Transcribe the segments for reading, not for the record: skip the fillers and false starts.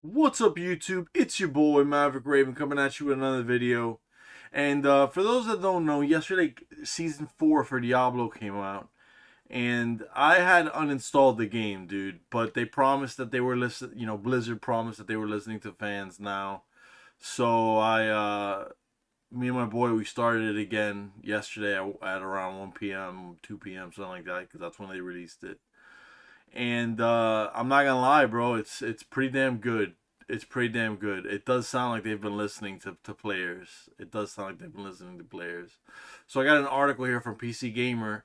What's up, YouTube? It's your boy Maverick Raven coming at you with another video. And for those that don't know, yesterday season 4 for Diablo came out, and I had uninstalled the game, dude. But they promised that they were listening. Blizzard promised that they were listening to fans now. So me and my boy, we started it again yesterday at around 1 p.m., 2 p.m., something like that, because that's when they released it. And I'm not gonna lie, bro. It's pretty damn good. It's pretty damn good. It does sound like they've been listening to players. It does sound like they've been listening to players. So I got an article here from PC Gamer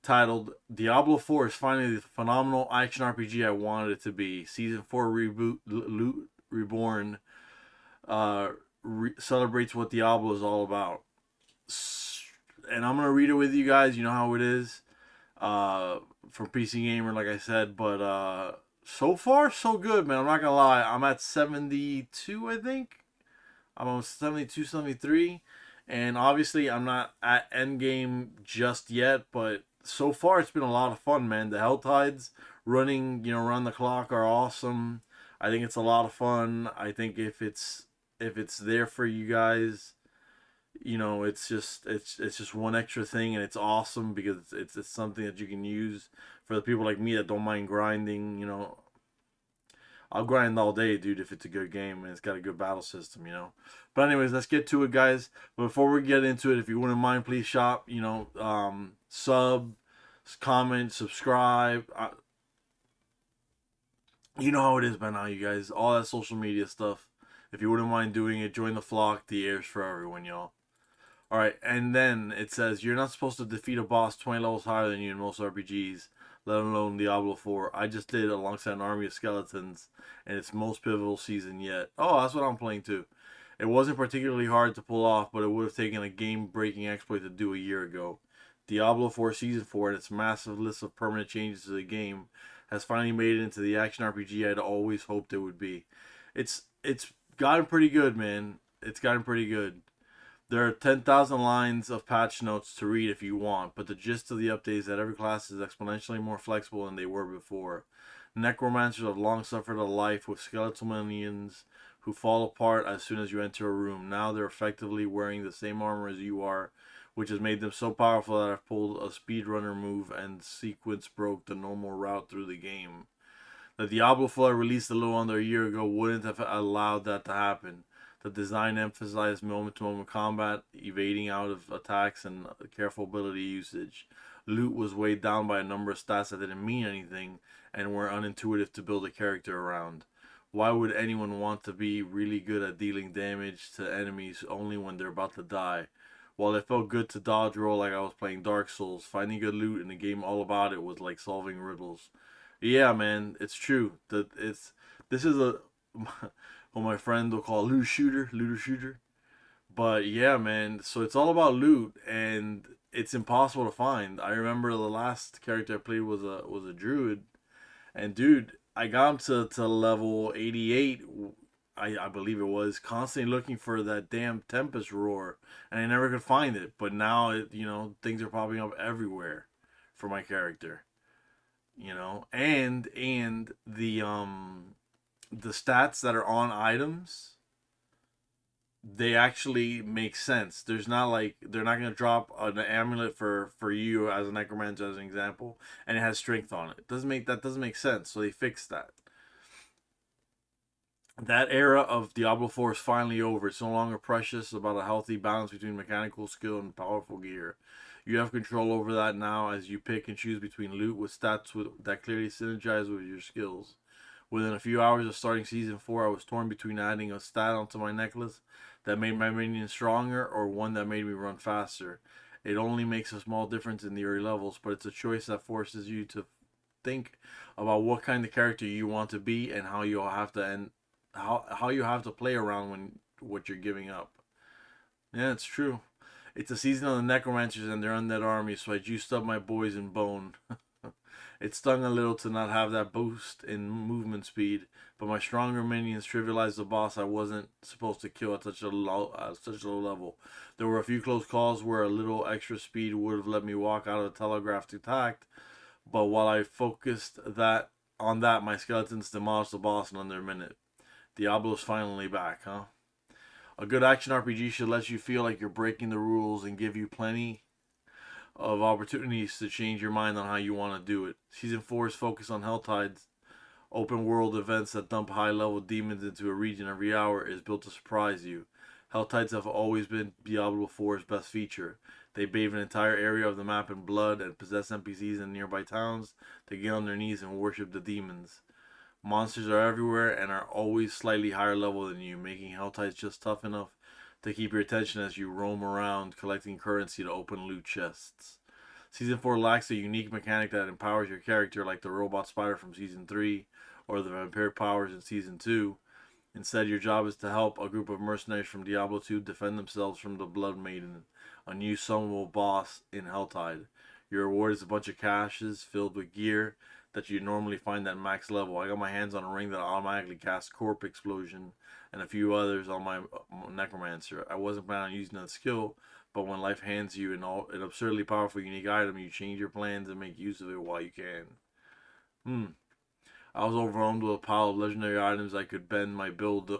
titled "Diablo 4 is finally the phenomenal action RPG I wanted it to be. Season 4 reboot, Loot Reborn, uh, celebrates what Diablo is all about." And I'm gonna read it with you guys. You know how it is, uh, from PC Gamer, like I said. But so far, so good, man. I'm not gonna lie. I'm at 72, I think. I'm on 72, 73. And obviously, I'm not at end game just yet. But so far, it's been a lot of fun, man. The Hell Tides running, around the clock are awesome. I think it's a lot of fun. I think if it's there for you guys, it's just one extra thing, and it's awesome because it's something that you can use for the people like me that don't mind grinding. I'll grind all day, dude, if it's a good game and it's got a good battle system. But anyways, let's get to it, guys. But before we get into it, if you wouldn't mind, please shop. Sub, comment, subscribe. You know how it is by now, you guys. All that social media stuff. If you wouldn't mind doing it, join the flock. The air's for everyone, y'all. All right, and then it says you're not supposed to defeat a boss 20 levels higher than you in most RPGs, let alone Diablo 4. I just did alongside an army of skeletons, and its most pivotal season yet. Oh, that's what I'm playing too. It wasn't particularly hard to pull off, but it would have taken a game-breaking exploit to do a year ago. Diablo 4 Season 4 and its massive list of permanent changes to the game has finally made it into the action RPG I'd always hoped it would be. It's gotten pretty good, man. It's gotten pretty good. There are 10,000 lines of patch notes to read if you want, but the gist of the update is that every class is exponentially more flexible than they were before. Necromancers have long suffered a life with skeletal minions who fall apart as soon as you enter a room. Now they're effectively wearing the same armor as you are, which has made them so powerful that I've pulled a speedrunner move and sequence broke the normal route through the game. The Diablo 4 released a little under a year ago wouldn't have allowed that to happen. The design emphasized moment-to-moment combat, evading out of attacks, and careful ability usage. Loot was weighed down by a number of stats that didn't mean anything and were unintuitive to build a character around. Why would anyone want to be really good at dealing damage to enemies only when they're about to die? While it felt good to dodge roll like I was playing Dark Souls, finding good loot in a game all about it was like solving riddles. Yeah, man, it's true. This is a what my friend will call looter shooter. But yeah, man. So it's all about loot, and it's impossible to find. I remember the last character I played was a druid, and dude, I got him to level 88. I believe it was constantly looking for that damn Tempest roar, and I never could find it. But now things are popping up everywhere for my character. And the stats that are on items, they actually make sense. There's not like they're not gonna drop an amulet for you as a necromancer as an example, and it has strength on it. Doesn't make sense. So they fixed that. That era of Diablo 4 is finally over. It's no longer precious about a healthy balance between mechanical skill and powerful gear. You have control over that now as you pick and choose between loot with stats that clearly synergize with your skills. Within a few hours of starting Season 4, I was torn between adding a stat onto my necklace that made my minion stronger or one that made me run faster. It only makes a small difference in the early levels, but it's a choice that forces you to think about what kind of character you want to be and how you'll have to end how you have to play around when what you're giving up. Yeah, it's true. It's a season of the necromancers and their undead army, so I juiced up my boys in bone. It stung a little to not have that boost in movement speed, but my stronger minions trivialized the boss I wasn't supposed to kill at such a low level. There were a few close calls where a little extra speed would have let me walk out of the telegraphed attack, but while I focused that on that, my skeletons demolished the boss in under a minute. Diablo's finally back, huh? A good action RPG should let you feel like you're breaking the rules and give you plenty of opportunities to change your mind on how you want to do it. Season 4 is focused on Helltide's open world events that dump high level demons into a region every hour is built to surprise you. Helltides have always been Diablo 4's best feature. They bathe an entire area of the map in blood and possess NPCs in nearby towns to get on their knees and worship the demons. Monsters are everywhere and are always slightly higher level than you, making Helltides just tough enough to keep your attention as you roam around collecting currency to open loot chests. Season 4 lacks a unique mechanic that empowers your character like the robot spider from Season 3 or the vampiric powers in Season 2. Instead, your job is to help a group of mercenaries from Diablo 2 defend themselves from the Blood Maiden, a new summonable boss in Helltide. Your reward is a bunch of caches filled with gear that you normally find at max level. I got my hands on a ring that automatically casts Corp Explosion and a few others on my Necromancer. I wasn't planning on using that skill, but when life hands you an absurdly powerful unique item, you change your plans and make use of it while you can. I was overwhelmed with a pile of legendary items I could bend my build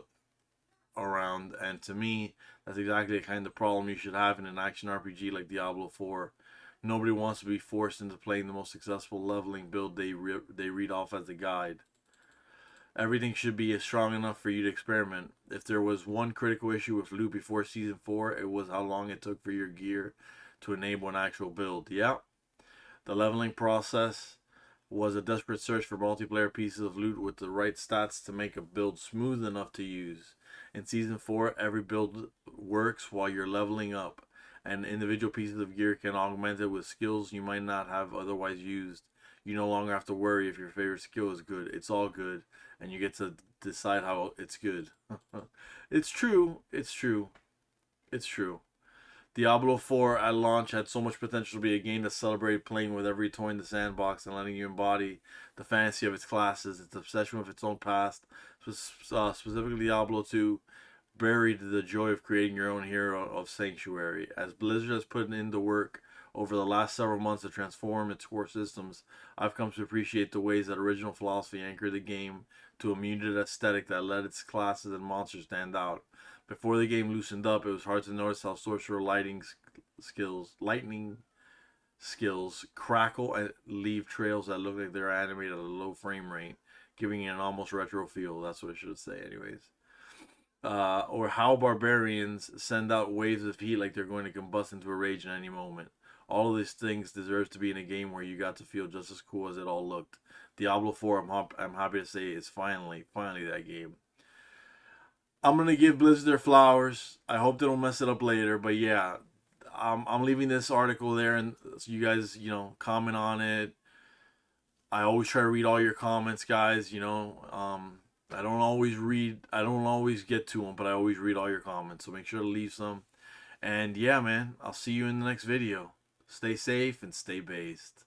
around, and to me, that's exactly the kind of problem you should have in an action RPG like Diablo 4. Nobody wants to be forced into playing the most successful leveling build they read off as a guide. Everything should be strong enough for you to experiment. If there was one critical issue with loot before Season 4, it was how long it took for your gear to enable an actual build. Yeah, the leveling process was a desperate search for multiplayer pieces of loot with the right stats to make a build smooth enough to use. In Season 4, every build works while you're leveling up, and individual pieces of gear can augment it with skills you might not have otherwise used. You no longer have to worry if your favorite skill is good. It's all good, and you get to decide how it's good. It's true. It's true. It's true. Diablo 4 at launch had so much potential to be a game that celebrated playing with every toy in the sandbox and letting you embody the fantasy of its classes. Its obsession with its own past, specifically Diablo 2, buried the joy of creating your own hero of Sanctuary. As Blizzard has put in the work over the last several months to transform its core systems, I've come to appreciate the ways that original philosophy anchored the game to a muted aesthetic that let its classes and monsters stand out. Before the game loosened up, it was hard to notice how sorcerer lightning skills crackle and leave trails that look like they're animated at a low frame rate, giving it an almost retro feel. That's what I should say, anyways. Or how barbarians send out waves of heat like they're going to combust into a rage in any moment. All of these things deserves to be in a game where you got to feel just as cool as it all looked. Diablo 4, I'm happy to say, is finally that game. I'm gonna give Blizzard their flowers. I hope they don't mess it up later. But yeah, I'm leaving this article there, and so you guys, comment on it. I always try to read all your comments, guys. I don't always read. I don't always get to them, but I always read all your comments. So make sure to leave some. And yeah, man, I'll see you in the next video. Stay safe and stay based.